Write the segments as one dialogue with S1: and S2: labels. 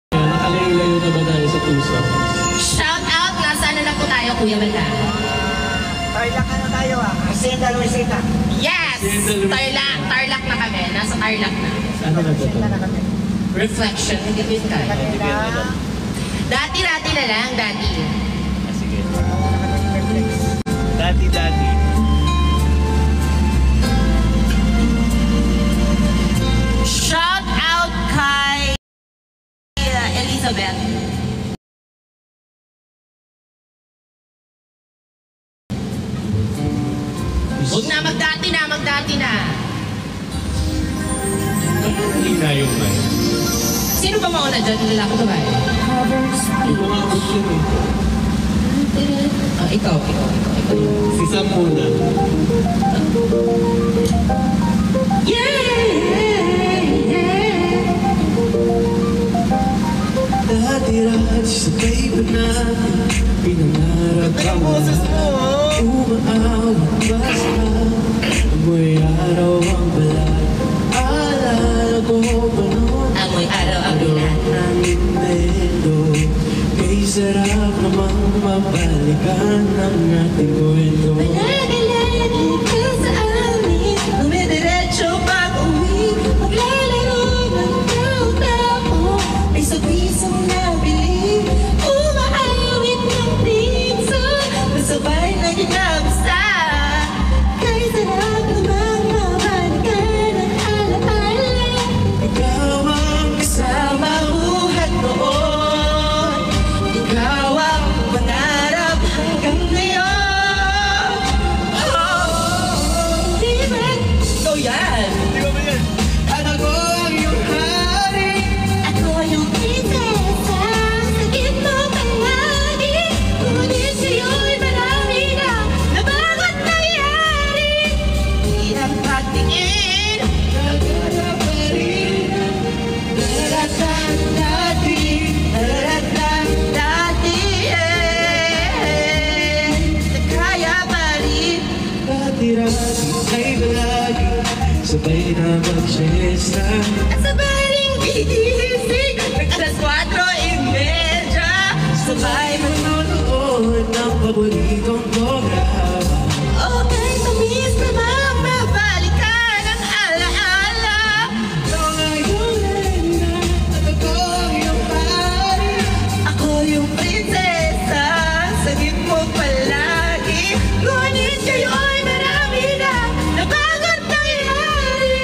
S1: Nakalayo-layo na ba tayo sa puso?
S2: Shout out! Nasaan na po tayo, Kuya Banda?
S3: Tarlac na tayo Hacienda Luisita.
S2: Yes! Tarlac na kami. Nasa Tarlac na.
S1: Ano na ito?
S2: Reflection. Hindi ko yun kaya. Dati-dati na lang, dati.
S1: Sige. Dati-dati.
S2: Shout out kay Elizabeth. Huwag na, magdati na.
S1: Hindi na yung mic.
S2: Sino ba mauna dyan? Lalaki ba ba?
S1: Hindi ko nga gusto
S2: Ikaw.
S1: Si Sam muna. Dati-dati sa kaiba natin, pinangarap ang lahat. Umaawat basta, amoy araw ang balat. Alala ko pa noon,
S2: amoy araw ang balat
S1: ng Nintendo. Kay sarap namang mabalikan ang ating kwento.
S2: Palagi-lagi ka sa amin, dumidiretso pag-uwi. Maglalaro ng tao-tao, ay sabisang nabili. Umaawit ng pinso, kasabay na ginabasa. Kay sarap namang mabalikan ang alaala.
S1: Ikaw ang
S2: Kasama buhat noon, ikaw ang pangarap hanggang ngayon. Di ba? Ikaw yan.
S1: Di ba ba yan? Ako ang iyong hari.
S2: Ako yung prinsesa, sakit mo palagi. Ngunit sa'yo'y marami na nabagot nangyari. Hirap pagtingin,
S1: Nagharap pa rin.
S2: daratan dati, kaya pa rin.
S1: Dati-dati ay balagi, sabay na mag-siesta.
S2: At sabay ring gigising, alas 4:30. Sabay
S1: Manonood ng paboritong programa.
S2: okay, tamis namang mabalikan ang alaala.
S1: Ikaw na yung reyna, at ako ang iyong hari.
S2: Ako yung prinsesa, sagip mo palagi. Ngunit kayo'y marami na nabagot nangyari.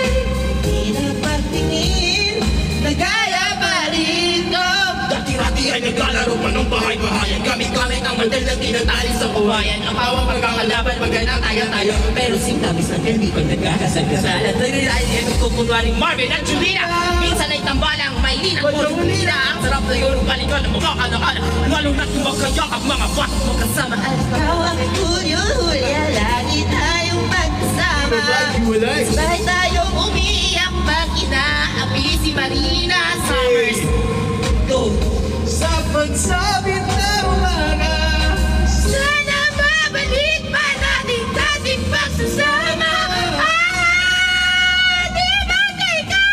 S2: Di na pagtingin, nagaya pa rito.
S4: Dati-dati ay naglalaro pa ng bahay-bahayan. Gamit-gamit ang mandal na tinatali sa buhayan. Ang pawang pagkakalaban, magana tayo-tayo. Pero sintabis ng hindi ko nagkakasal-kasal. At naglalay ay nagkukunwaring Marvin at Julina. Minsan ay tambalang may linang po Julina. Ang sarap na yun, balikan ang mukha kalakala. Malunat yung magkayakap mga batas mo kasama.
S2: At ikaw ang hulyo-hulya, lagi tayong magkasama. Sabay tayong umiiyak pag inaapi si Marina Summers. Go!
S1: Sa pagsabit na umaga,
S2: Sana mabalik pa natin dating pagsasama. Di ba ikaw?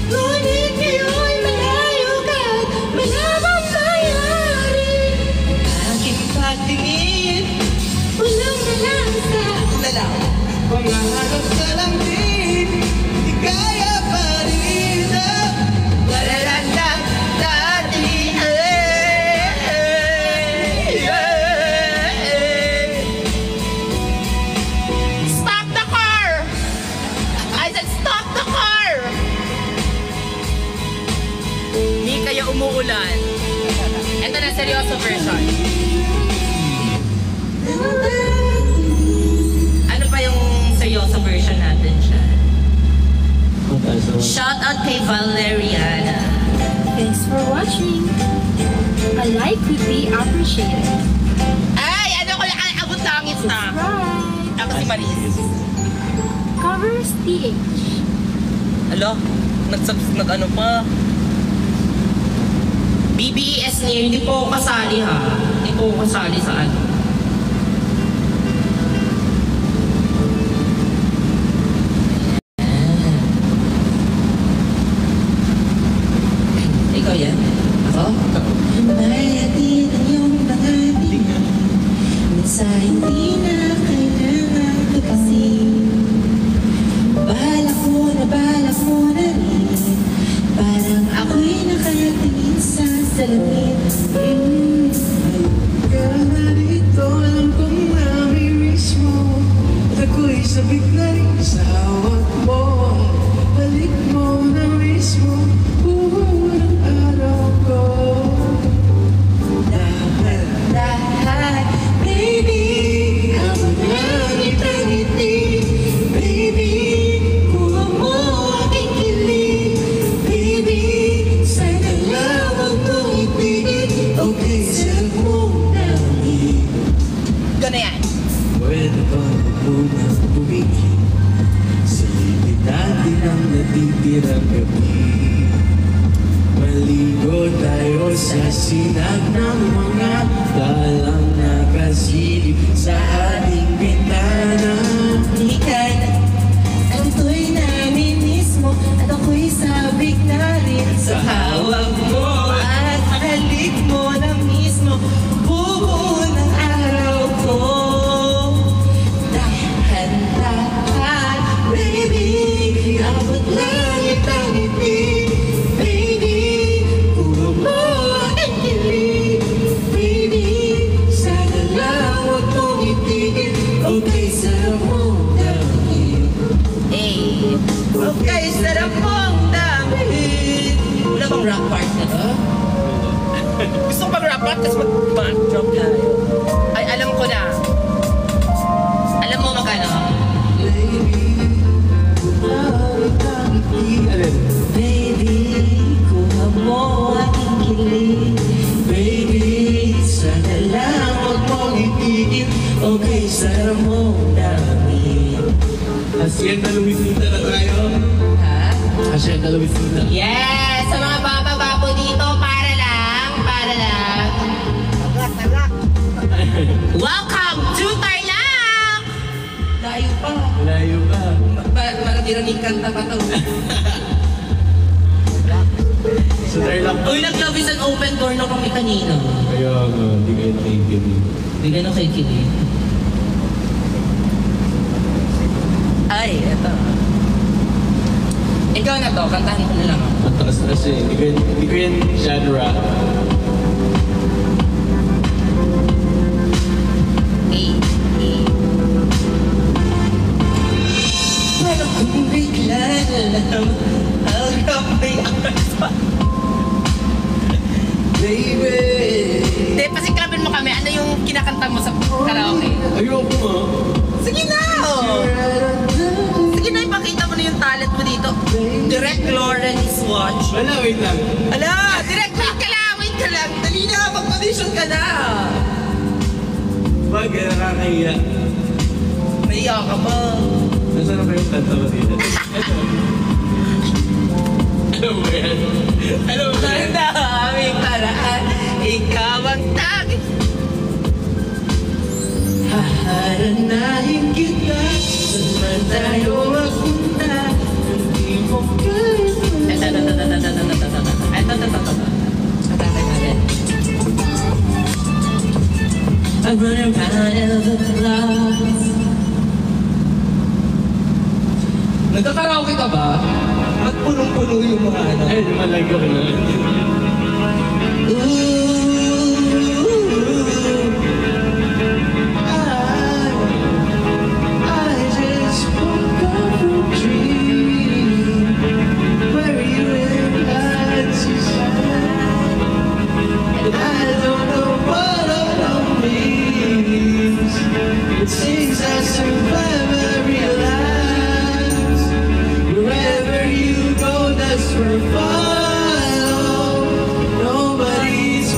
S2: Ngunit ngayon malayo ka, malamang nangyari. Aking pagtingin, walang nalansa.
S1: pangarap sa langit, di kaya pa rin.
S2: Walalang dati, Stop the car! I said stop the car! Hindi kaya umuulan. Ito na seryoso version. Ano pa yung seryoso version natin siya? Shout out kay Valeriana.
S5: Thanks for watching. A like would be appreciated.
S2: Ay, ano ko lang, abot langit na.
S5: Subscribe.
S2: Ako si Maris.
S5: Covers TH.
S4: Alo, nag-ano pa? BBES niya, hindi po ako kasali ha. Hindi po ako kasali sa ano. Ikaw yan? Ako?
S1: May atin ang iyong pangating minsan hindi na kailangan tupasin. Balak mo na rin parang ako'y nakatingin sa salamin. Ka na dito, alam kong nami-miss mo at ako'y sabik na rin sa hawak mo. Balik mo na mismo unang araw ko. Dapat, baby, habang langit ang ngiti. Baby, kuha mo aking kilig. Baby, sana lang huwag mong itigil. Okay, sarap mong nangin.
S2: Gano'n yan.
S1: Pwede ba munang bumigil sa limit natin ang natitirang gabi? Maligo tayo sa sinag ng mga dalang nakasilip sa ating bintana. Di ka na, ang to'y namin mismo at ako'y sabik na rin sa hawak mo. At halik mo na mismo buo ng araw ko. Dahan-dahan, baby, abot langit ang ngiti. Baby, kuha mo aking kilig. Baby, sana lang huwag mong itigil. Okay, sarap mong dangin.
S4: Eh, okay, sarap mong dami. Wala bang rock part na to?
S2: Gusto ko pag rap rap, tapos mag-drop tayo. Ay, alam ko na.
S4: Alam mo magkano?
S1: Baby, kuha mo aking kilig. Baby, sana lang huwag mong itigil. Okay, sarap mong dami.
S3: Hacienda Luisita na tayo.
S4: Ha?
S3: Hacienda Luisita.
S4: Yes! Sa mga bababa po dito, para lang.
S3: Tabak.
S4: Welcome to Tarlac! Layo pa.
S3: Layo pa.
S4: Marami-raming kanta pa to.
S3: Sa Tarlac.
S4: Uy, nag-love is an open door na kami kanina.
S3: Kaya nga, hindi kayo nakikinig.
S4: Hindi ka nakikinig. Ay, eto. Ikaw na to, kantahan ko na lang.
S3: Ang taas-taas eh. Hindi ko yan genre.
S1: Parang kung bigla na lang ang kapay baby.
S2: Hindi, pasiklabin mo kami. Ano yung kinakanta mo sa karaoke?
S3: Ayoko nga.
S2: Sige na! Oh. Sige na, ipakita mo na yung talent mo dito.
S4: Direct Lauren is watch.
S3: Wala, wait lang.
S2: Ala, direct, wait ka lang. Dali na, mag-audition ka na.
S3: Wag, nakakahiya.
S2: Naiya ka ba?
S3: Nasaan na ba yung kanta mo dito? Ito. Ano ba yan? Ano ba yan?
S2: Ang daming paraan, ikaw ang tagi.
S1: Haharanahin kita, saan man tayo magpunta. Hindi mo kaya. I'm running round of applause.
S4: Nagkakaraoke ka ba? Ba't punong-puno yung mga ano?
S3: Ay, lumalag ako na.
S1: I just woke up from a dream where you had to sad. I don't know what all means. It seems I survive, I realize wherever you go, that's where I follow. Nobody's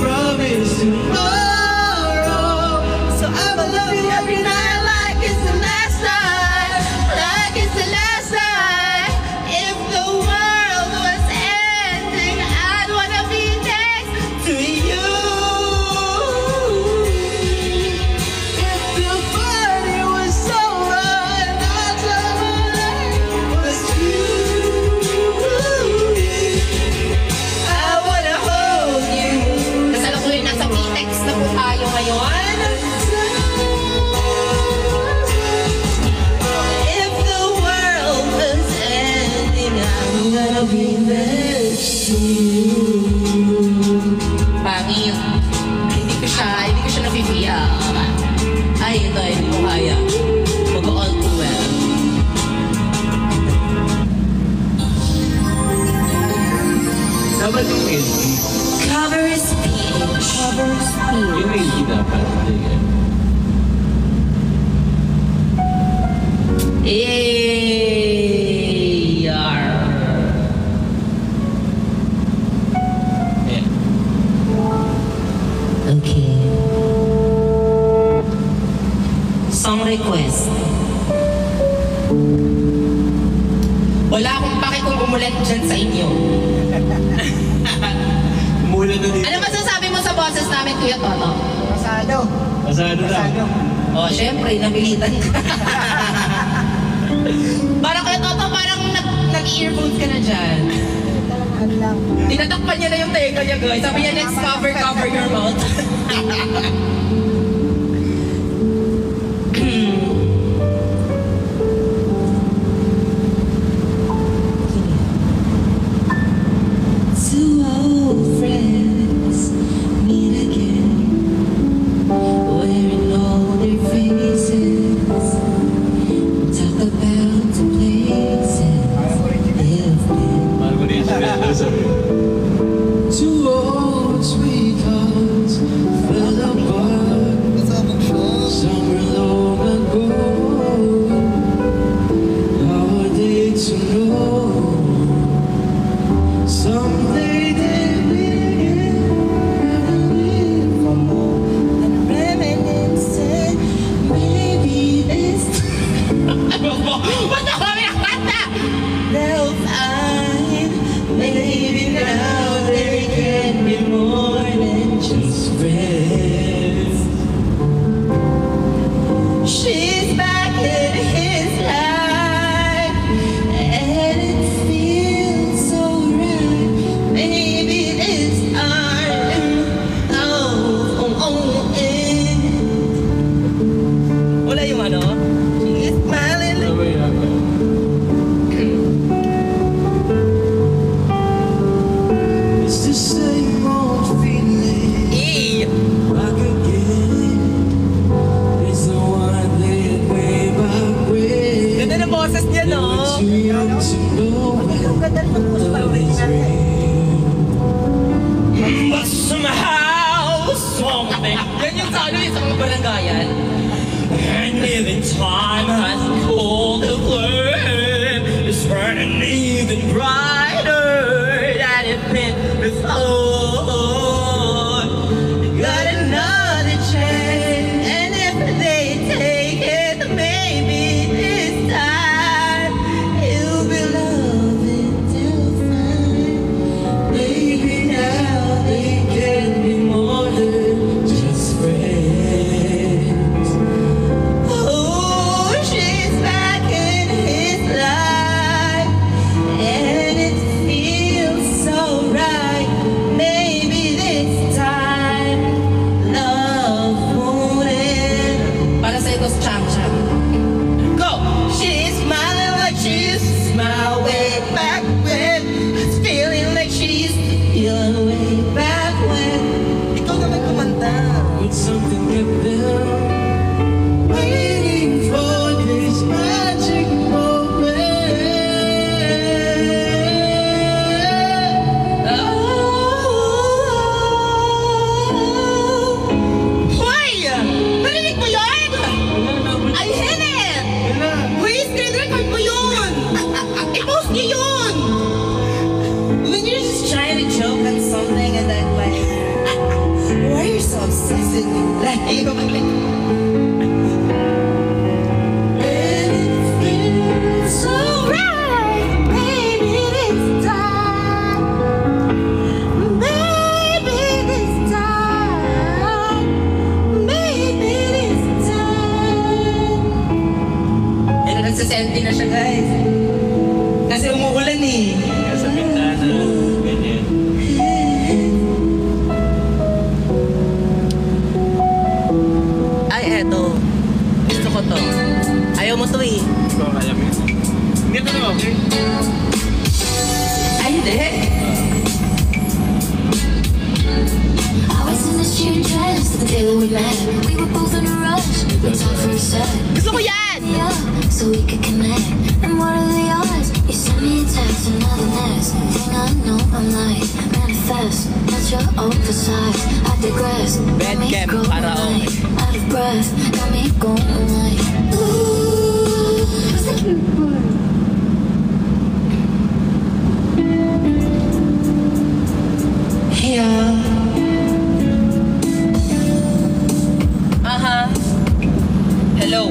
S2: Pangit. Hindi ko siya napipiya. Ay, ito, hindi ko kaya. Mag-all too well.
S3: Dapat yung LG.
S2: Cover speech.
S3: Yung LG dapat.
S2: Yar.
S3: Ayan.
S2: Okay. Song request. Wala akong pake kung umulan dyan sa inyo.
S3: Mula na dito.
S2: Ano masasabi mo sa boses namin, Kuya Toto?
S1: Pasado.
S3: Pasado na.
S2: Oh, syempre, napilitan ka. Parang Kuya Toto, parang nag-earphones ka na dyan.
S1: Ano lang.
S2: Tinatakpan niya na yung tenga niya, guys. Sabi niya, next cover your mouth. Two old friends meet again, wearing all their faces, talk about the places they've been.
S3: Parang ko rin siya sabi.
S1: Two old sweethearts fell apart. Summer long ago. How are they to know? Someday they'll meet again. Never live for more than reminiscing. Maybe this
S2: What the hell, nakanta?
S1: they'll find. Maybe now there can be more than just friends. She's back in his life, and it feels so right. Maybe this time,
S2: Wala yung ano?
S1: she's smiling.
S3: Sabay namin.
S1: It's the same old feeling.
S2: Eh!
S1: Back again. It's the one that way back when.
S2: Ganda ng boses niya, no?
S1: Too young to know when love is real.
S2: But somehow, something. Yan yung sa ano, yung sa mga baranggayan. And even time has cooled the flame. It's burning even brighter than it been before.
S1: Got another chance, and if they take it, maybe this time you'll be loving till fine. Maybe now they can be more than just friends. Oh, she's back in his life, and it feels so right. Maybe this time love won't end.
S2: Para sa ito, Cham Cham. Go!
S1: She's smiling like she used to smile way back when. Feeling like she used to feel way back when. Ikaw naman kumanta. With something kept them waiting for this magic moment. Hoy! Narinig mo yun? I hit it! Hoy, screen record mo yun! I-post niyo yun! When you're just trying to joke on something and then like, why are you so obsessed with me? Like, and it feels so right. Maybe this time. Maybe this time. Maybe this time.
S2: Pero nagsasenti na siya, guys. Kasi umuulan eh.
S3: Sa bintana. Ganyan.
S2: Ay, eto. Gusto ko to. Ayaw mo to eh.
S3: Ikaw kaya mo. Ganito na okay.
S2: Ay, hindi.
S6: Cause you're oversized, I digress.
S2: Bad
S6: Got me
S2: cam,
S6: going
S2: para okay.
S6: out of breath, got me going like, ooh, what's the cute part?
S1: Yeah.
S2: Hello.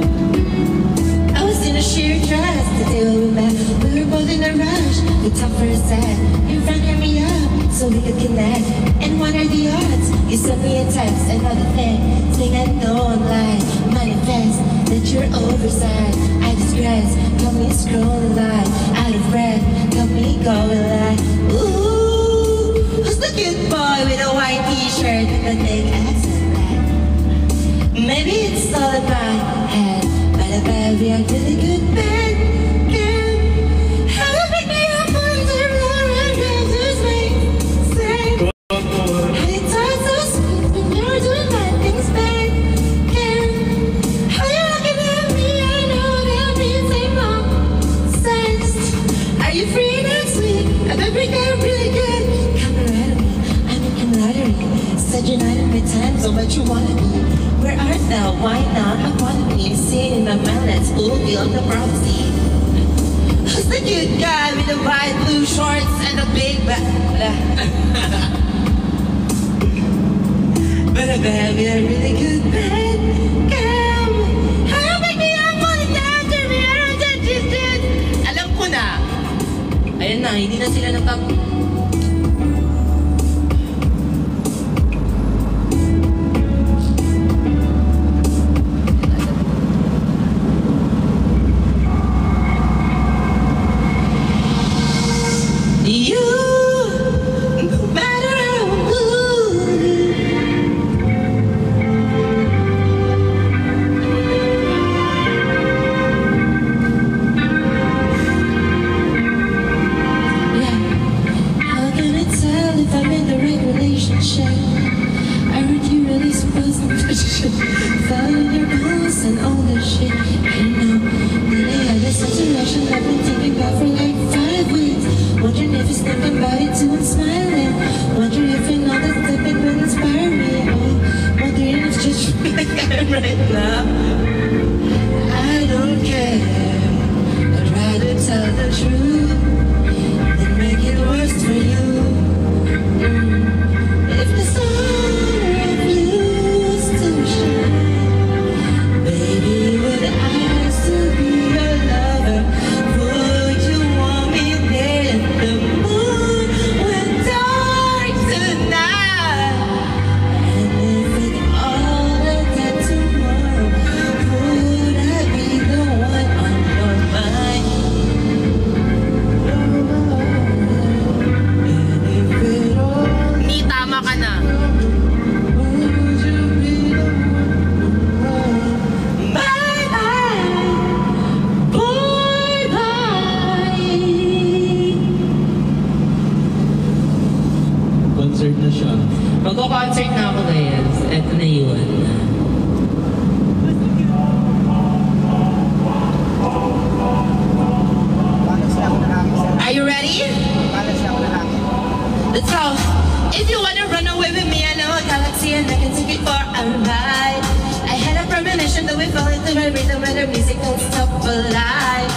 S1: I was in a sheer dress to deal with that. We were both in a rush. We talked for a sec. You rang me up so we could connect. And what are the odds? You sent me a text, another thing. Saying I know I'm lying. Manifest that you're oversized. I digress. Got me scrolling like out of breath. Got me going like, ooh, who's the cute boy with a white t-shirt and a big accent? Maybe it's all in my head, but I bet we are really good men. How you pick me up on the floor and just make sense? How you talk so sweet when you're doing bad things bad? How you looking at me? I know that means I'm nonsense. Are you free next week? I bet we got really good. Camaraderie, I'm in camaraderie. Said you're not in my time, so much you wanna be. Where art thou? Why not? I wanna be seen in my mind. Let's fulfill the prophecy. Who's the cute guy with the white blue shorts and a big back? But I bet we are really good men. How you make me up on it after me? I don't touch this dude. Alam ko na. Ayan na, hindi na sila natap. Right now, I don't care. I'd rather tell the truth than make it worse for you. If the sun refused to shine, baby, would I still be your lover? Would you want me there if the moon went dark tonight? And if it all ended tomorrow, would I be the one on your mind? And if it all
S2: Ni, tama ka na.
S1: would you be the one? Bye bye, boy bye.
S3: Concert na siya.
S2: Magko-concert na ako guys. Eto na yun. Are you ready? Let's go. If you wanna run away with me, I know a galaxy and I can take it for a ride. I had a premonition that we fall into my rhythm when the music don't stop alive.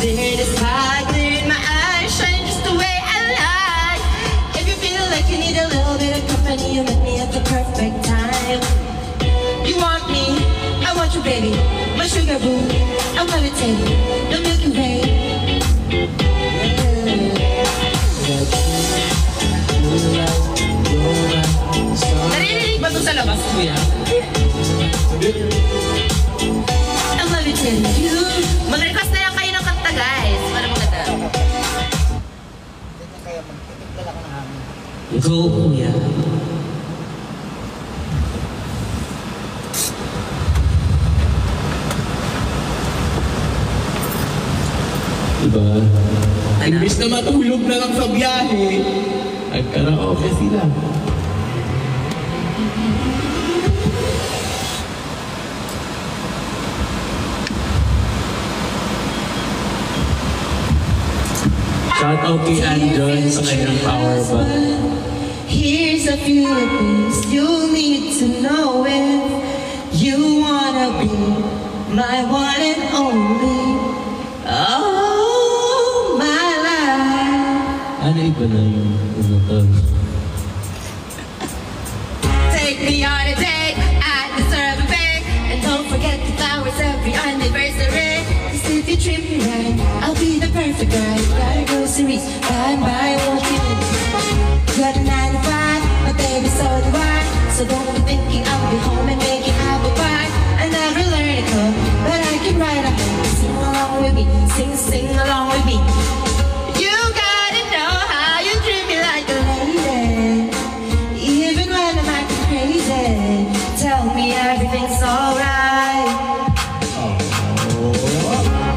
S2: Clear the sky, clear in my eyes, shine just the way I like. If you feel like you need a little bit of company, you met me at the perfect time. You want me, I want you, baby. My sugar boo, I'm levitating, the Milky Way. Naririnig ba ito sa labas, kuya? I'm levitating you. Mag-request na lang kayo ng kanta, guys. Para maganda. Go, kuya.
S3: Diba?
S2: Imbis
S3: na matulog na lang sa biyahe, nagkaraoke sila. Shout out kay Ann John sa kanyang power band.
S1: Here's Here's a few things you need to know if you wanna be my one and only. Oh, my life.
S3: Ano iba na yung
S1: Take me on a date, I deserve a break. And don't forget the flowers every anniversary. 'Cause if you treat me right, I'll be the perfect guy. Buy groceries, buy what you need. Got a 9 to 5, but baby, so do I. So don't be thinking I'll be home and making apple pie. I never learned to cook, but I can write a hymn. Sing along with me, sing along with me. You gotta know how you treat me like a lady. Even when I'm acting crazy, tell me everything's alright.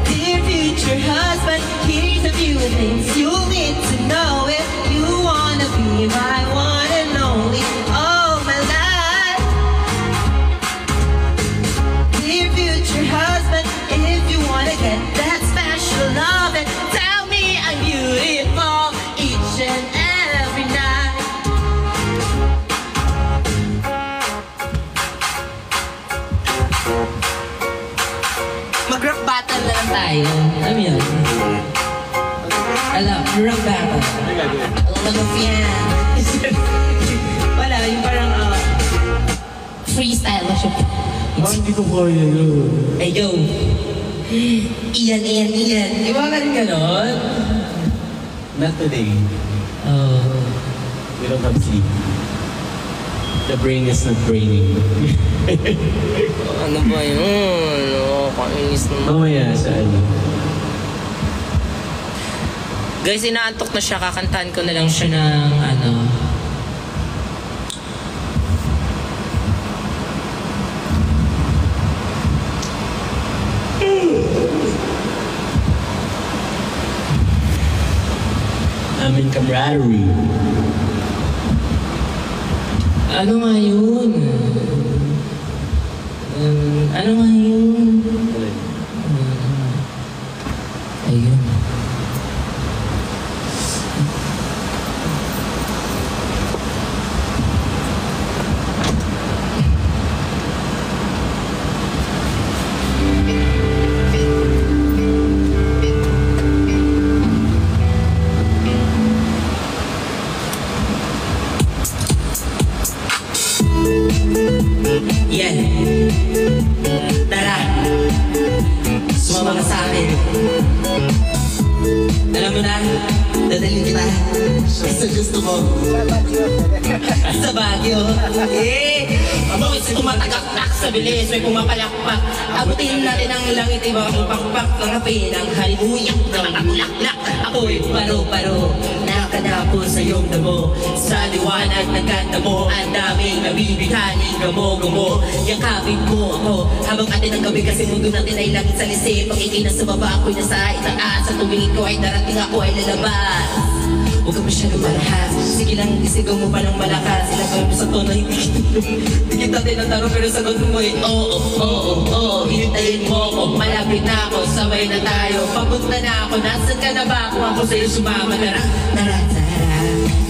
S1: Dear future husband, here's a few things you'll need to know if you wanna be my one and only. Oh, my life. Dear future husband, if you wanna get that special love, and tell me I'm beautiful each and every night. Mag-rap battle na lang tayo. Alam mo yun? Alam, rap battle. Alam mo yan. Wala, yung parang freestyle siya.
S3: Hindi ko kaya yun.
S1: Hey, yo. Iyan. Di ba ka rin ganon?
S3: Not today.
S1: Oh.
S3: We don't have sleep. The brain is not braining.
S2: Ano ba yun? Kainis naman.
S3: Mamaya sa ano.
S2: Guys, inaantok na siya. Kakantahan ko na lang siya ng ano.
S3: Amin camaraderie.
S1: Ano nga yun? Ano nga yun? Ayun. Yan. Tara. Sumama ka sa akin. Alam mo na, dadalhin kita. Sa gusto mo. Sa Baguio.
S2: Abo, isa tumatagaktak sa bilis, may pumapalakpak. Abutin natin ang langit, iba ang pakpak ng api ng halimuyak na mga bulaklak. Ako'y paro-paro, nakadapo sa iyong damo. Sa liwanag ng kanta mo, ang daming nabibighaning gamo-gamo. Yakapin mo ako, habang atin ang gabi kasi mundo natin ay langit sa lisip. Pakikinas sa baba, ako'y nasa itaas. Sa tumingin ko ay darating, ako ay lalabas. Huwag ka masyadong marahas. Sige lang, isigaw mo pa ng malakas. Ilagay mo sa tono, hindi kita tinataro. Pero sagot mo ay oo. Hintayin mo ako, malapit na ako. Sabay na tayo, papunta na ako. Nasaan ka na ba? Kung ako sa'yo sumama.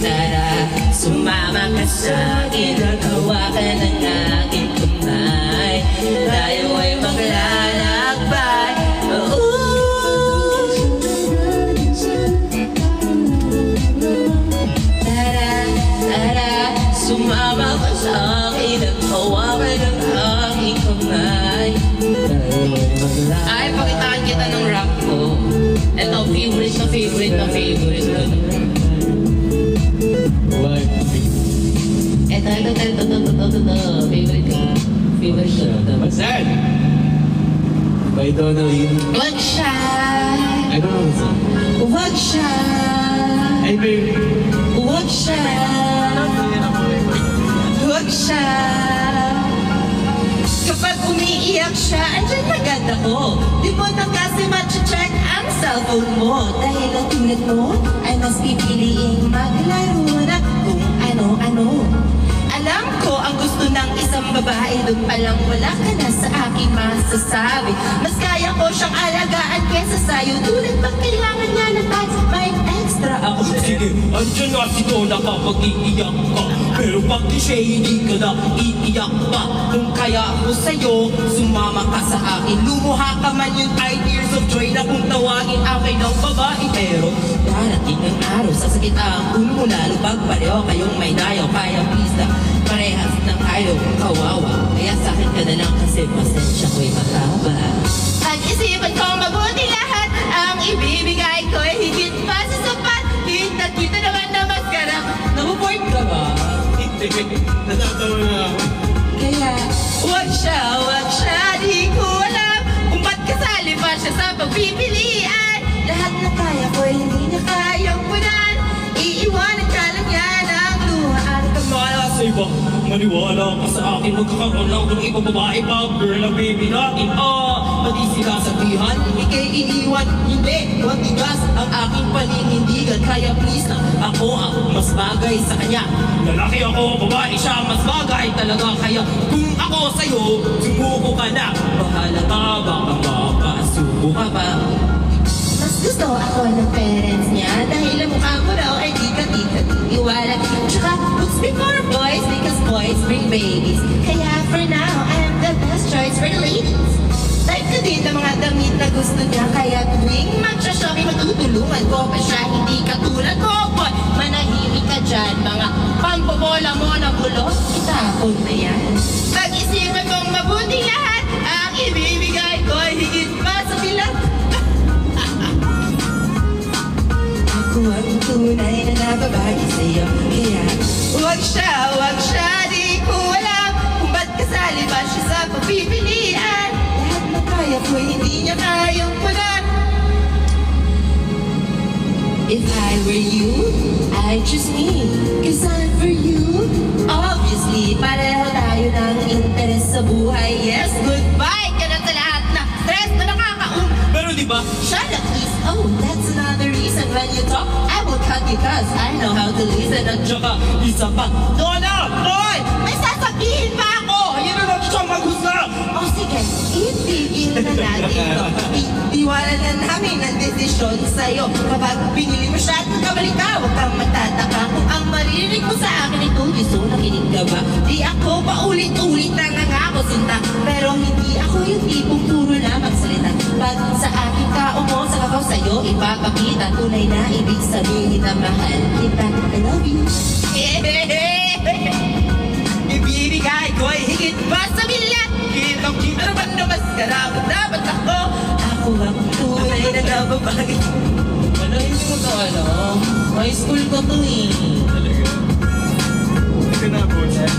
S2: Tara, sumama ka sa'kin. Hawakan ang aking kamay. Tayo ay maglalakbay. Sumama ka sa akin at hawakan ang aking kamay. Ay, pakitaan kita ng rap ko. Ito, favorite na favorite.
S3: What?
S2: Ito. Favorite ko.
S3: What's that? By Donalyn.
S1: Wag siya.
S3: I don't know the song.
S1: Wag siya.
S3: Ay, babe.
S1: Wag siya. Wag siya. Kapag umiiyak siya, andyan agad ako. Di mo na kasi matcha-check ang cellphone mo. Dahil ang tulad mo, ay mas pipiliing maglaro na kung ano-ano. Alam ko ang gusto ng isang babae, doon palang wala ka na sa aking masasabi. Mas kaya ko siyang alagaan kesa sa'yo. Tulad bang kailangan niya ng tayo, may ex
S2: extra ako. Sige, andyan nga si Donna kapag iiyak ka. Pero pag di siya hindi ka na iiyak pa. Kung kaya ako sa'yo, sumama ka sa akin. Lumuha ka man yung 5 years of joy na kung tawagin akin ng babae. Pero darating ang araw, sasakit ang ulo mo lalo pag pareho kayong may dayaw. Kaya please na parehas ng ayaw kawawa. Kaya sa akin ka na lang kasi pasensya ko'y mataba.
S4: Pag-isipan kong mabuti lahat, ang ibibigay ko'y higit pa sa sapat. Kita naman na maskara.
S2: Nabuboard ka ba?
S3: Natatawa na ako.
S4: Kaya wag siya, di ko alam kung ba't kasali pa siya sa pagpipilian. Lahat na kaya ko, hindi niya kayang punan. Iiwanan ka lang yan ang luhaan.
S2: Kaya sa iba, maniwala ka sa akin. Magkakaroon lang kung ibang babae pa. Girl ang baby natin. Pati sinasabihan, ikay iiwan. Hindi, huwag tigas ang aking paninindigan. Kaya please na, ako ang mas bagay sa kanya. Lalaki ako, babae siya, mas bagay talaga. Kaya kung ako sa'yo, sumuko ka na. Bahala ka, baka makasuko ka pa.
S4: Mas gusto ako ng parents niya dahil ang mukha ko raw ay di ka iwala. Tsaka books before boys because boys bring babies. Kaya for now, I'm the best choice for the ladies. Type ko din ng mga damit na gusto niya. Kaya tuwing mag-shopping, matutulungan ko pa siya. Hindi katulad ko, boy. Manahimik ka dyan. Mga pambobola mo na bulot, itapon na yan. Pag-isipan kong mabuti lahat, ang ibibigay ko ay higit pa sa bilang. Ako ang tunay na nababagi sa'yo. Kaya wag siya, di ko alam kung ba't kasali ba siya sa pagpipilian. Lahat na kaya ko, hindi niya kayang punan. If I were you, I'd choose me, 'cause I'm for you. Obviously, pareho tayo ng interes sa buhay. Yes, goodbye ka na sa lahat na stress na nakakaum.
S2: Pero di ba?
S4: Shut up, please. Oh, that's another reason when you talk, I will cut you 'cause I know how to listen. At
S2: Tsaka, isa pa. Donna! Boy!
S4: may sasabihin pa ako!
S2: Yan na lang siyang maghusga!
S4: O sige, itigil na natin to. Iwanan na namin ang desisyon sa'yo. Kapag pinili mo siya at nagkamali ka, huwag kang matataka. Kung ang maririnig mo sa akin ay tuliso, nakinig ka ba? Di ako paulit-ulit na nangako sinta. Pero hindi ako yung tipong puro na magsalita. Pag sa akin ka umo, sa kakaw sa'yo, ipapakita. Tunay na ibig sabihin na mahal kita. I love you. Ibibigay ko ay higit pa sa milyan. Kitang-kita naman na mas karapat dapat ako. Ako ang tunay na nababagay.
S2: Ano, hindi mo to alam? High school ko to eh.
S3: Talaga? Hindi ka nabutan?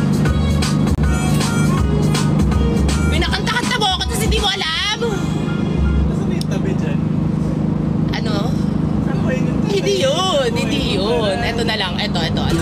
S4: Pinakanta-kanta mo ako tapos hindi mo alam.
S3: Nasaan na yung tabi dyan?
S4: Ano?
S3: Saan ba yun yung tabi?
S4: Hindi yun. Ito na lang, ito. Ano?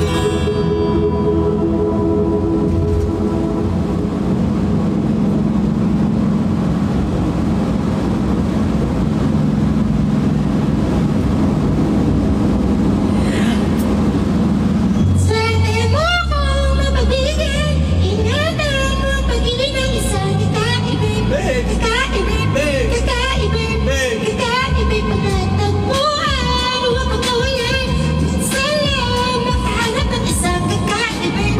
S4: Swerte mo akong mapabigyan. Ingatan mo ang pag-ibig ng isang kakaibig. Kakaibig. Pagkatagpuan, huwag kang kawalan. Minsan lang makahanap ng isang kakaibig.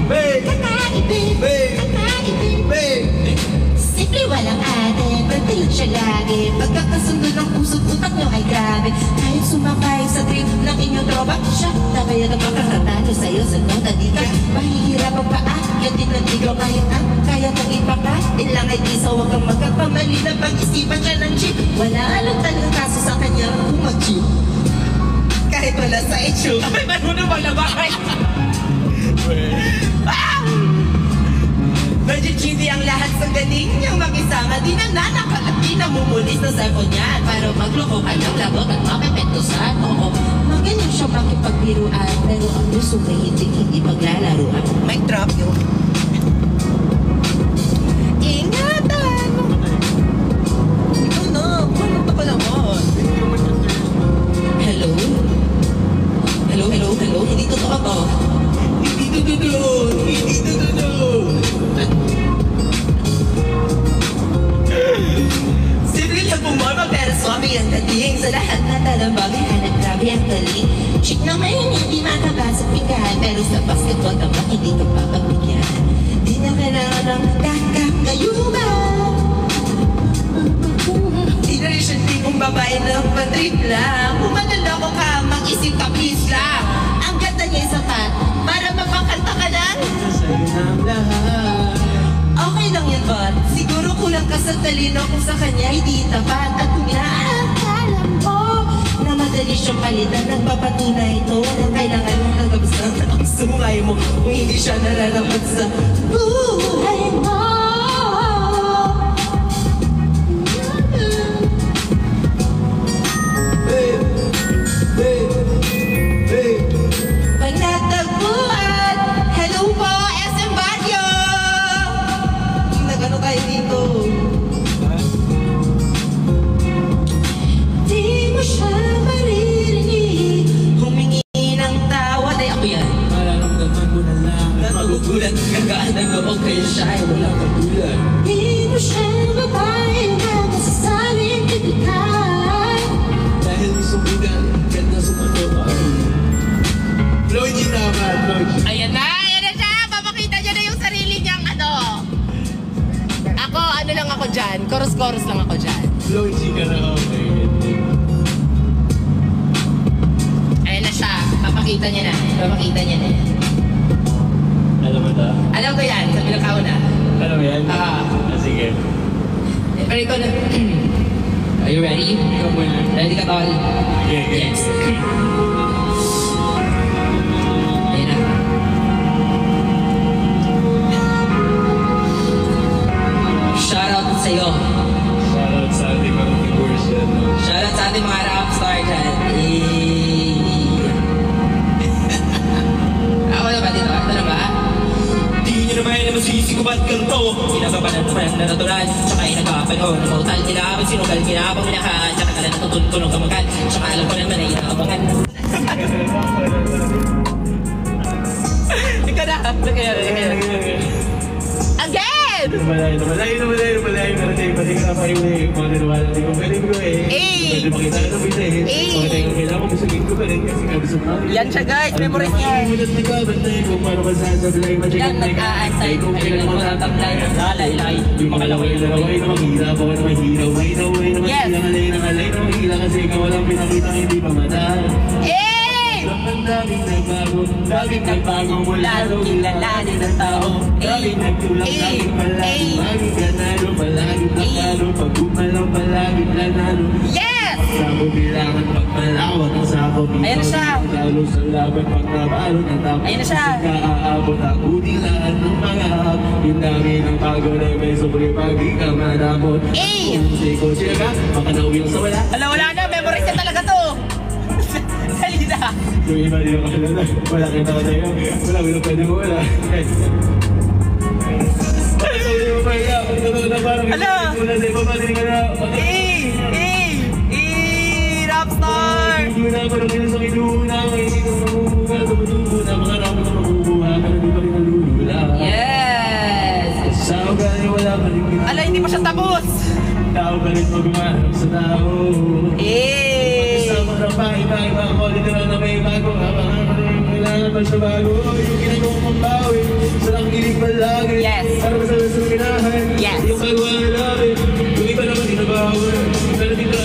S4: Kakaibig. Simple walang ate, pagtilig siya lagi. Pagkakasundo ng puso't utak niyo ay grabe. Kahit sumakay sa trip ng inyong tropa, siya na kaya na makakatalo sa'yo sa nota. Di ka mahihirap ang paakyat din ng ligaw. Kaya mong ipakatin lang ay di sa huwag kang magkapamali na pag-isipan siya ng jeep. Wala lang talagang kaso sa kanya kung mag-jeep. Kahit wala sa issue.
S2: Ay, ba't mo naman labay?
S4: Virgin Cheesy ang lahat sa galing niyang makisama. Di na nanakalat, di na mumulis na cellphone niya. Para magloko ka ng labot at mapepentosan. Oo, magaling siya makipagbiruan. Pero ang gusto may hindi paglalaruan. May drop yun. Ingatan mo. Ikaw na, pumunta ka naman. Hello? Hindi totoo to. Hindi totoo. Simple lang bumaba pero swami ang dating. Sa lahat na talambag, hanap grabe ang galing. Chick
S1: hindi ka papagbigyan. Di na kailangan ng kakakayuman. Di na rin siya tipong babae ng patrip lang. Pumanaloko ka, mag-isip ka, please lang. Ang ganda niya sapat para mapakanta ka lang.
S3: Sa'yo ng lahat.
S1: Okay lang yan, but siguro kulang ka sa talino kung sa kanya hindi tapat. At kung inaakala mo na madali siyang palitan, nagpapatunay ito na kailangan mong nagabasang ang sungay mo kung hindi siya nararapat sa buhay mo. Pag natagpuan, hello po, SM Baguio! Nagano tayo dito? Di mo siya maririnig, humingi ng tawad. Ay, ako yan.
S3: Mararamdaman mo na lang.
S1: Nagugulat, kagaan ng loob kayo siya ay walang kagulat. Di mo siya babae na masasabing kaibigan.
S3: Dahil gusto mo gan, ganda sa pagkakaan. Lloyd, hindi naman, Lloyd.
S4: Ayan na siya! Papakita niya na yung sarili niyang ano. Ako, ano lang ako dyan. Chorus-chorus lang ako dyan.
S3: Lloyd, hindi ka na okay.
S4: Ayan na siya. Papakita niya na. Papakita niya na yan.
S3: Alam mo ta?
S4: Alam ko yan. Sabi ng kauna.
S3: Alam mo yan?
S4: Ah.
S3: Sige.
S4: Pero ikaw na. Are you ready?
S3: Ikaw muna.
S4: Ready ka, tol?
S3: Okay.
S4: Yes. Ayan na. Shoutout sa'yo.
S3: Shoutout sa ating mga viewers yan.
S4: Shoutout sa ating mga rap star dyan. Ako na ba dito? Ito na ba?
S2: Di nyo naman na masisi ko ba't ganito?
S4: Sinagapanan naman na natural. Tsaka inagapanahon. Nautal kinakapag sinugal. Kinakapag minakaan. Tsaka ka na natutunog kamagan. Tsaka alam ko naman ay inakabangan. Ikaw na. Again!
S3: Namalay. Pati ka na pa yung mga nanawalan. Hindi ko pwede ko eh. Pwede makita ka na pwede eh. Pwede ko kailangan ko bisagin ko pa rin kasi ka gusto mo.
S4: Yan siya guys. Memorize niya.
S3: Mulat na kabantay kung paano ka sasablay.
S4: Yan nag-aasay. Kailangan mo natablay. Lalay.
S3: Yung mga laway na mahirap ako na mahiraw. Way na
S4: Yes.
S3: alay na mahirap kasi ikaw walang pinakita hindi pa matay. Ang daming nagbago mula nung kilalanin ng tao. Daming nagtulak, daming palagi, maging ganalo, palagi natalo, pag gumalaw, palagi nanalo.
S4: Yes!
S3: Sako bilangan pag malawat ang sako.
S4: Ayan na siya.
S3: Talo sa laban pag nabalo ng tao.
S4: Ayan na siya.
S3: Kaaabot ang unilaan ng mga hap. Yung dami ng bago na may sobre pag di ka manamot. Kung si Coach ka, baka nauwi sa wala.
S4: Wala na. Memorize na talaga to. Dali na.
S3: Yung iba di ako kalala. Wala kita ka tayo. Wala pwede mo wala.
S4: Ala! Rapstar! Yes! Ala, hindi pa siya tapos!
S3: Tao pa rin mag-umanap sa tao. Isama ng iba-iba ako dito na may bago. Habang kailangan pa sa bago. Yung ginagawa mong bawi. Sa nakikinig palagi.
S4: Yes.
S3: Para masala sa minahan.
S4: Yes.
S3: Yung kagawa namin. Yung iba naman tinabawal. Pero dito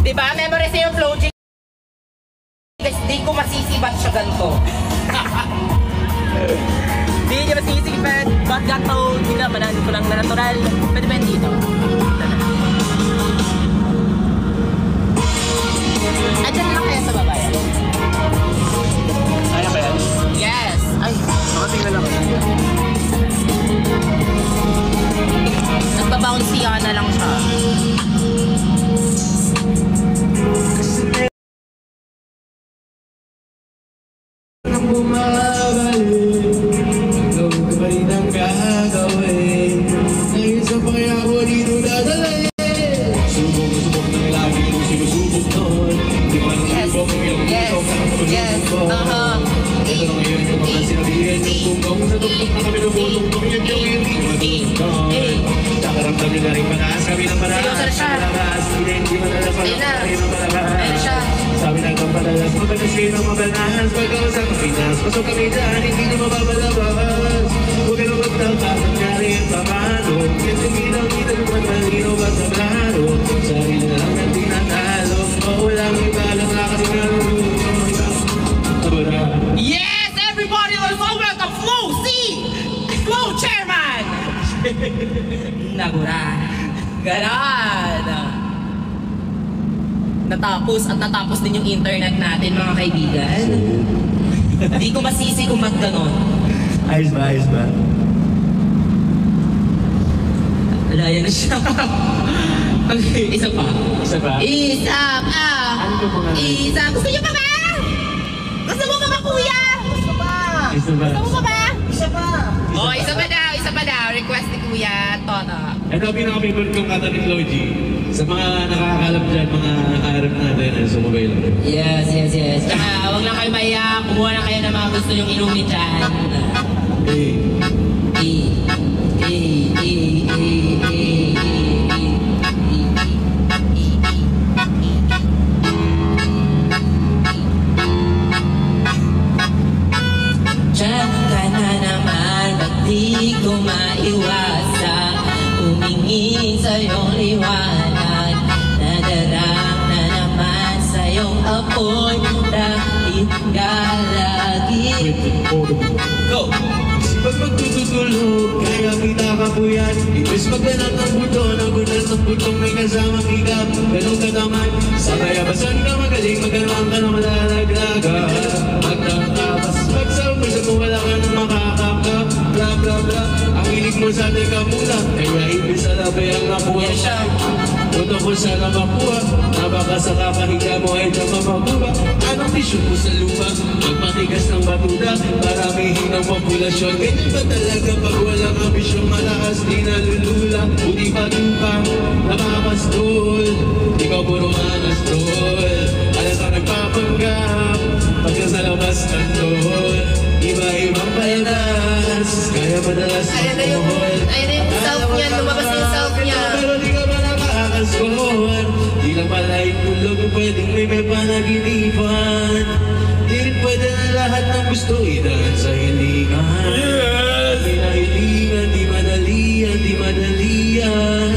S4: Diba? Memorize niyo yung flow, G. Guys, di ko masisibat siya ganito. Di niya masisibat. Ba't gato? Hindi naman. Ano ko lang na natural. Pwede ba yun dito? Andyan lang kaya sa baba yan?
S3: Kaya ba yan?
S4: Yes! Ay,
S3: Nakatingnan lang.
S4: nagbabouncy na lang siya.
S3: Nang bumabalik, ikaw ka pa rin ang gagawin. Ngayon sa pangayako dito dadalhin. Subok na lagi nung sinusubok noon. Di ko alam
S4: Yes.
S3: kung ilang
S4: Yes.
S3: puso
S4: Yes. Uh-huh.
S3: Ito na ngayon yung mga sinabihan yung bungkong sa tuktok na kami nabulong kung yun yung hindi matutong. Nakaramdam nyo na rin mataas kami ng mataas.
S4: Seryoso na siya.
S3: Malakas, hindi matalas
S4: Ayun na.
S3: kami ng malakas.
S4: Ayun siya.
S3: Sabi ng kampanalas, mabalas kayo ng mabalas. Pagkawas ang Pinas, pasok kami dyan, hindi na mababalabas. Huwag ka na magtakas, ang nangyari ang pamano. Kasi bilang kita naman malino ba sa plano. Sarili na lang ang tinatalo. Walang iba lang kasi
S2: Yes, everybody, let's all welcome Flo C! Flo Chairman! Nagura. Ganon. Natapos din yung internet natin, mga kaibigan. Hindi ko masisi kung ba't ganon.
S3: Ayos ba, ayos ba?
S2: Wala yan na siya. Isa pa.
S3: Isa ba?
S2: Isa pa.
S3: Ano ba mga?
S2: Isa. Gusto niyo pa ba? Gusto mo pa ba, kuya? Gusto pa.
S3: Isa ba?
S2: Gusto mo pa ba?
S5: Isa pa.
S2: Oh, isa pa daw. Isa pa daw. Request ni Kuya Toto.
S3: Ito ang pinaka-favorite kong kata ni Chloe G. Sa mga nakakakalap dyan, mga Arab natin, sumabay lang.
S2: Yes, yes, yes. Tsaka, huwag lang kayo maiyak. Kumuha na kayo ng mga gusto nyong inumin dyan. Diyan ka na naman, ba't di ko maiwasan humingin sa iyong liwanag. Nadarang na naman sa iyong apoy, dahil galagi. Go!
S3: Pag magtututulog, kaya pinakabuyan. Ibig magganap ng buto, nagunan ng butong may kasamang higap. Ganun ka naman, sa kayabasan ka magaling, magkaroon ka ng malalaglaga. Magtatapas, magsamusa mo wala ka ng makakakap. Bla bla bla, ang hilig mo sa ating kamula, kaya ibig sa labay ang nakuha siya. Tuto ko sana makuha, na baka sa kakahiga mo ay tama makuha. Anong tisyo mo sa lupa, magmatigas ng batuda, paramihin ang populasyon. Ganyan ba talaga pag walang ambisyon, malakas di nalulula, buti pa tupang napapastol. Ikaw puro manastol, alas ang nagpapanggap, pagka sa labas ng tol. Iba-ibang paladas, kaya madalas magmahol.
S2: Ayun na yung self niya, lumabas yung self niya.
S3: Pero di ka ba nakakascore? Di lang pala itulog, pwedeng may panaginipan. Di rin pwede na lahat ng gusto idaan sa hilingan. Di na hilingan, di madalian, di madalian.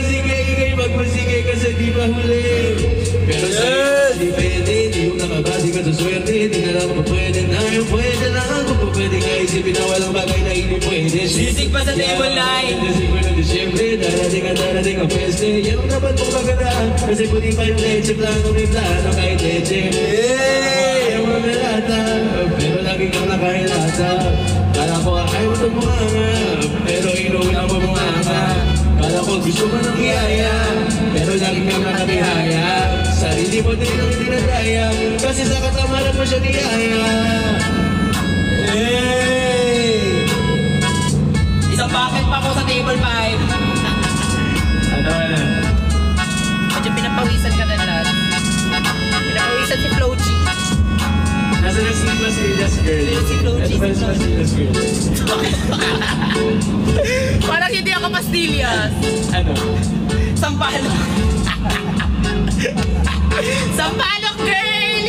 S3: Sige, magpasigay kasi di pa huli. Pero sa'yo, di pwede, di yung nakabasi ka sa swerte. Di na lang pwede na yung pwede lang. Kung pwede nga isipin na walang bagay na hindi pwede.
S2: Sisig pa sa table line.
S3: Siyempre, darating ang peste. Yan ang dapat mong magandaan. Kasi puti pa yung leche, plano may plano kahit leche. Ayaw mo na lata, pero lagi kang nakahilata. Kala ko ayaw mo itong bunganga, pero inuuna mo bunganga. Kala ko gusto mo ng iyaya, pero lagi kang nakabihaya. Sarili mo din ang hindi nadaya, kasi sa katamaran mo siya niyaya.
S2: Isang bucket pa ako sa table 5.
S3: Ano?
S2: Medyo pinapawisan ka na lahat. Pinapawisan si Flo G.
S3: Nasa na si Pastillas Girl?
S2: Si Flo G.
S3: Ito ba si Pastillas Girl?
S2: Parang hindi ako pastillas.
S3: Ano?
S2: Sampalok. Sampalok, girlie!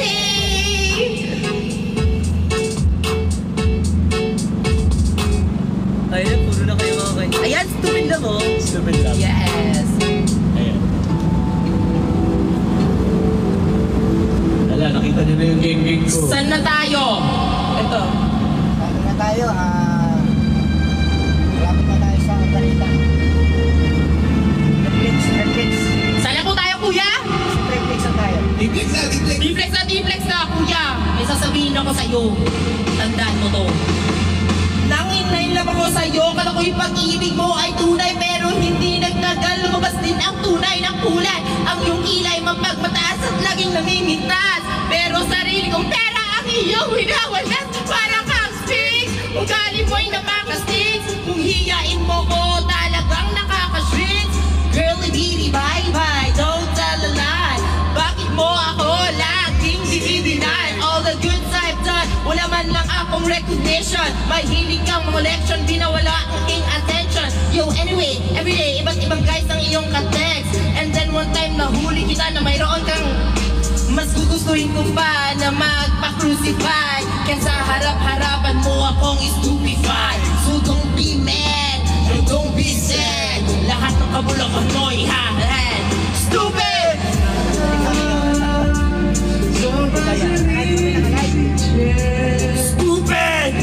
S2: Ayun, puro na kayo mga kanya. Ayan, stupid na mo.
S3: Stupid lang.
S2: Yes.
S3: Ayan. Ala, nakita niyo na yung gang-gang ko.
S2: Saan na tayo? Ito.
S7: Sabi na tayo, malapit na tayo sa balita. Netflix.
S2: Saan na po tayo, kuya?
S7: Netflix na tayo.
S2: Diplex na, kuya. May sasabihin ako sa'yo. Tandaan mo to. Nanginay lang ako sa'yo. Kala ko yung pag-ibig mo ay tunay, pero hindi nagtagal. Lumabas din ang tunay ng kulay. Ang iyong kilay mapagmataas at laging namimintas. Pero sarili kong pera ang iyong winawalas. Para kang sticks. Ugali mo'y napaka-sticks. Kung hiyain mo ko, talagang nakaka-shrink. Girlie, baby, bye-bye. Don't tell a lie. Bakit mo ako laging dinideny? All the good I've done, wala man lang ako akong recognition. Mahilig kang collection, binawala ang aking attention. Yo, anyway, everyday, iba't ibang guys ang iyong ka-text. And then one time nahuli kita na mayroon kang mas gugustuhin ko pa na magpa-crucify. Kaya sa harap-harapan mo akong stupefy. So don't be mad, don't be sad. Lahat ng kabulakan mo ihahalad. Stupid! Stupid!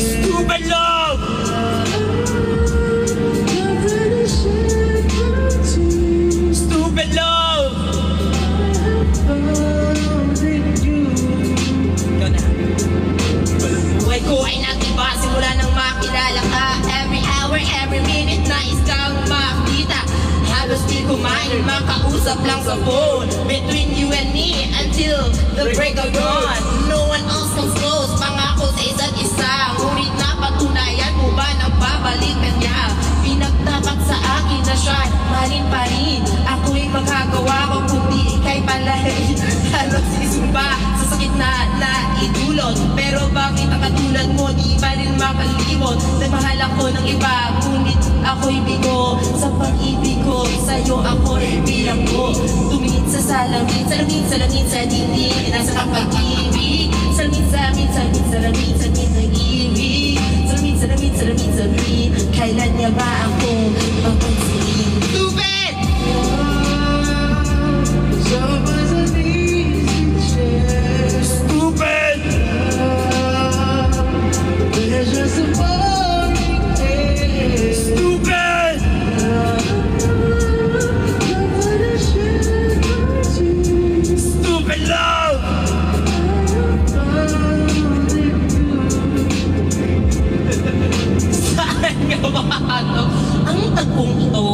S2: Stupid love! Stupid love! Ikaw na. Buhay ko ay nag-iba simula nang makilala ka. Every hour, every minute nais kang makita. Halos di kumain, makausap lang sa phone. Between you and me until the break of dawn. No one else comes close, pangako sa isa't isa. Ngunit napatunayan mo ba nang babalikan niya? Pinagtapat sa akin na siya, mahalin pa rin. Ako'y magagawa ko kundi ika'y palahin. Halos isumba sa sakit na naidulot. Pero bakit ang katulad mo di pa rin makalimot? Nagmahal ako ng iba, ngunit ako'y bigo. Sa pag-ibig ko, sa'yo ako'y bilang ko. Tumingin sa salamin, salamin, salamin sa dingding. Nasa kapag-ibig, salamin, salamin, salamin, salamin, salamin ng ibig. Salamin, salamin, salamin, salamin. Kailan niya ba akong papansinin? Stupid! Stupid! Stupid! Stupid love! Saan nga ba ito? Ang tagpong ito,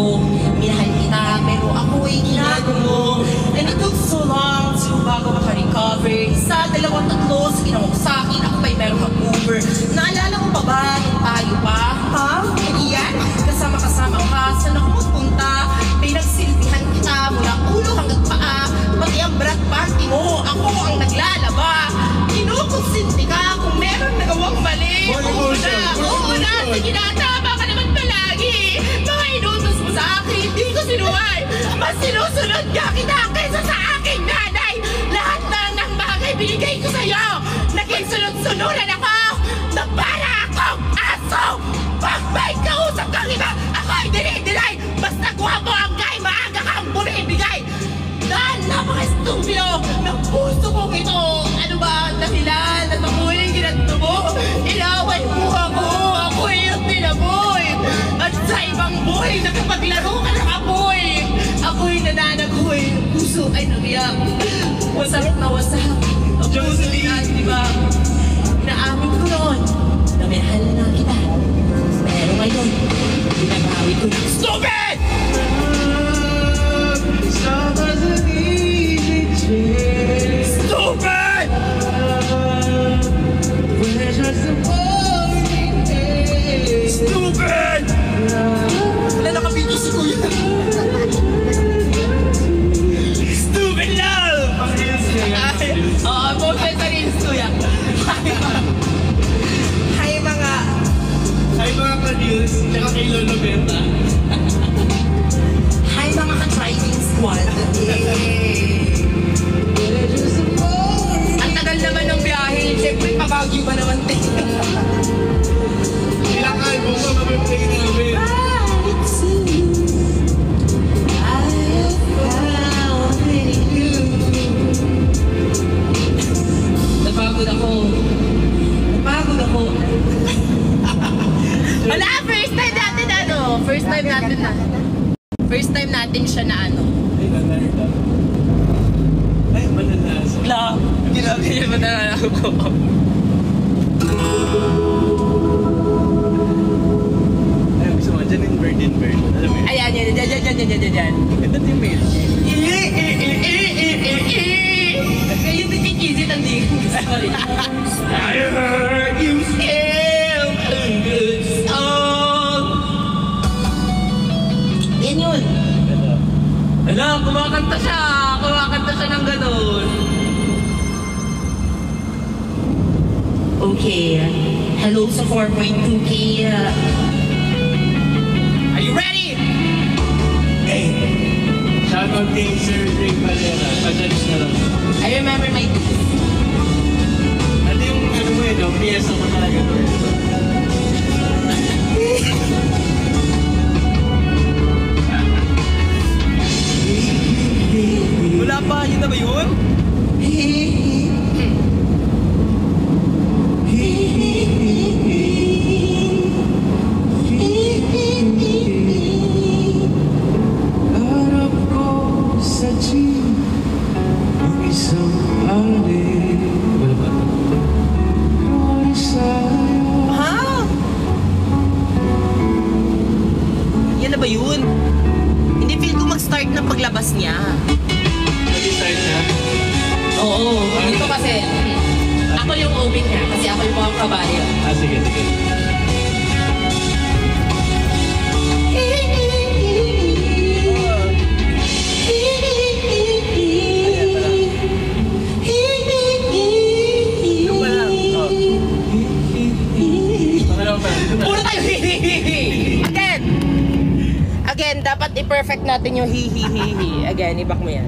S2: minahal kita pero ako'y ginagawa. And it took so long to bago maka-recover. Isa, dalawang, tatlo, sige na mo sa akin, ako ba'y meron kang Uber? Naalala mo pa ba nung tayo pa? Ha? Iyan? Kasama-kasama ka, saan ako magpunta? Pinagsilbihan kita mula ulo hanggang paa. Pati ang brat party mo, ako ang naglalaba. Kinukonsinti ka kung meron nagawang mali. Oo na, sige na, tama ka naman palagi. Mga inutos mo sa akin, hindi ko sinuway. Mas sinusunod ka kita kaysa sa aking nanay. Lahat ng bagay binigay ko sa'yo. Naging sunod-sunuran ako na para akong aso. Pag may kausap kang iba, ako'y dinay-dinay. Basta kuha mo ang gay, maaga kang binibigay. Dahil napaka-stupido ng puso kong ito. Ano ba ang dahilan at ako'y ginanto mo? Inaway mo ako, ako'y yung tinaboy. At sa ibang buhay, nakapaglaro ka ng apoy. Ako'y nananagoy, puso ay nabiyak. Wasak na wasak, ang puso niya, diba? Inaamin ko noon na mahal na kita. Pero ngayon, binabawi ko ng stupid! Stupid! Stupid! Wala nakabito si Kuya. Stupid love! Oo, bukod sa rin si Kuya. Hi mga ka-news, tsaka kay Lolo Benta. Hi mga ka-driving squad. Ang tagal naman ng biyahe, siyempre pabagyo ba naman tayo?
S3: Ilang album mo mapiplay namin?
S2: Napagod ako. Wala, first time natin ano? First time natin siya na ano?
S3: Ay, mananas.
S2: Wala, ginagawa niya mananas ako.
S3: Ay, gusto mo, dyan yung virgin version. Alam mo yun?
S2: Ayan, yan.
S3: Ganda yung mail.
S2: Kaya yung tikikisit ang di. Sorry. I heard you still a good song. Yan yun. Alam, kumakanta siya ng gano'n. 4.2K. Hello sa 4.2K. Are you ready?
S3: Shoutout kay Sir Ray Valera. Pa-judge na lang.
S2: I remember my days.
S3: Ano yung ano mo yun, no? Piyesa mo talaga to eh.
S2: Wala pa, yun na ba yun?
S1: Harap ko sa jeep ang isang alin.
S3: Wala pa.
S1: Rory sa'yo.
S2: Ha? Yan na ba yun? Hindi feel ko mag-start ng paglabas niya.
S3: Mag-start na.
S2: Oo, dito kasi ako yung open niya kasi ako yung mga kabayo.
S3: Ah, sige, sige. Yung pa lang. Oh. Pangalawa pa lang.
S2: Puro tayo hihihihi! Again! Again, dapat i-perfect natin yung hihihihi. Again, ibak mo yan.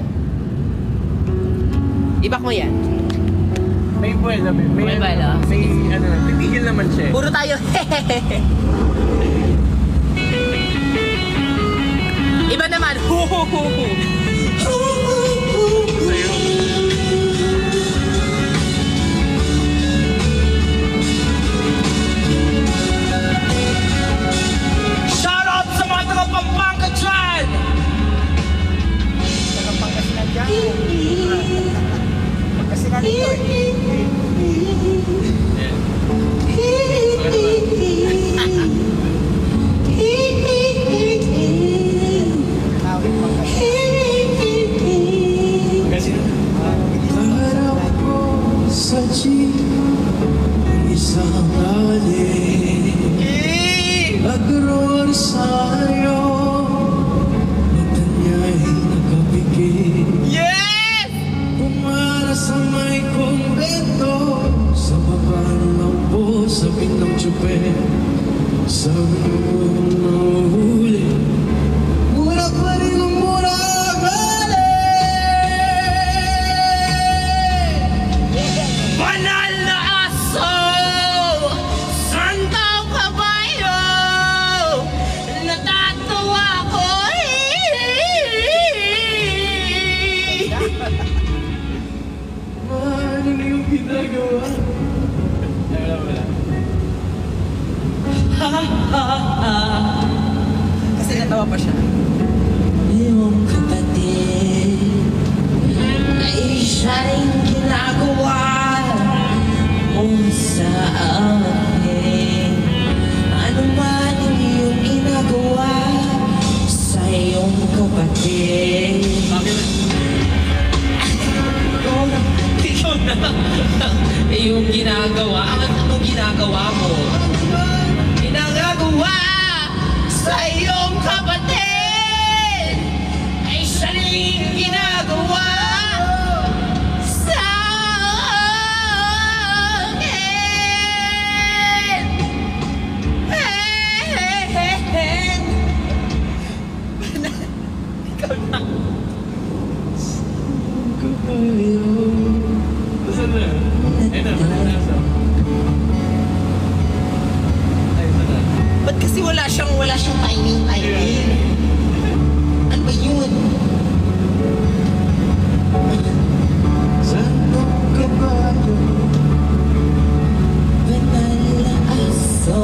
S2: Ibak mo yan.
S3: May buwela, may
S2: buwela.
S3: May ano, titigil naman siya eh.
S2: Puro tayo hehehehe. Iba naman, huhuhuhu.
S3: Sa'yo.
S2: Shout out sa mga taga Pampanga dyan!
S7: Pangasinan dyan. Pangasinan dito eh.
S3: Yan.
S7: Awit Pangasinan.
S3: Kasi
S1: Harap ko sa jeep ang isang alin. Nag-roar sa'yo, mata niya'y nakapikit.
S2: Yes!
S1: Pumara sa may kumbento, sa baba ng po, sa pinang tsupe. Sabi mo mahuli, mura pa rin ang mura
S2: Banal na aso! Sandang kabayo! Natatawa ko!
S1: Ano yung ginagawa?
S3: wala.
S2: Kasi natawa pa siya.
S1: Iyong kapatid ay siya rin ginagawa mo sa akin. Ano man ang iyong ginagawa sa iyong kapatid.
S2: Ikaw na. Yung ginagawa. Anong ginagawa mo? Ginagawa sa iyong kapatid ay siya rin ginagawa sa akin. Ikaw na.
S3: Saan na? Ito, mananasa. Ay, ito na.
S2: Ba't kasi wala siyang timing? Ano ba yun?
S1: Sandok kabayo, banal na aso.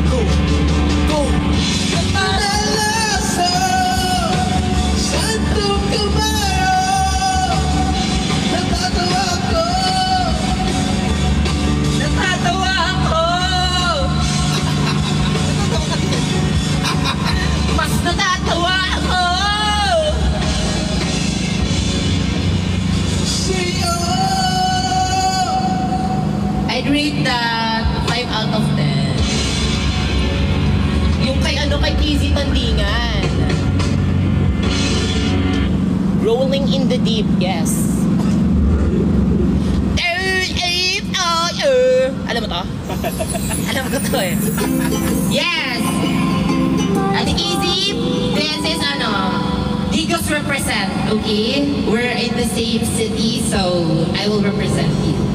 S2: Go! Go!
S1: Banal na aso, sandok kabayo, natatawa ko.
S2: Natatawa ako! Mas natatawa ako!
S1: Sa'yo.
S2: I'd rate that 5 out of 10. Yung kay Kizzy Tandingan. Rolling in the deep, yes. Alam mo to? Alam ko to eh. Yes! Ate Casey, this is Digos represent, okay? We're in the same city, so I will represent you.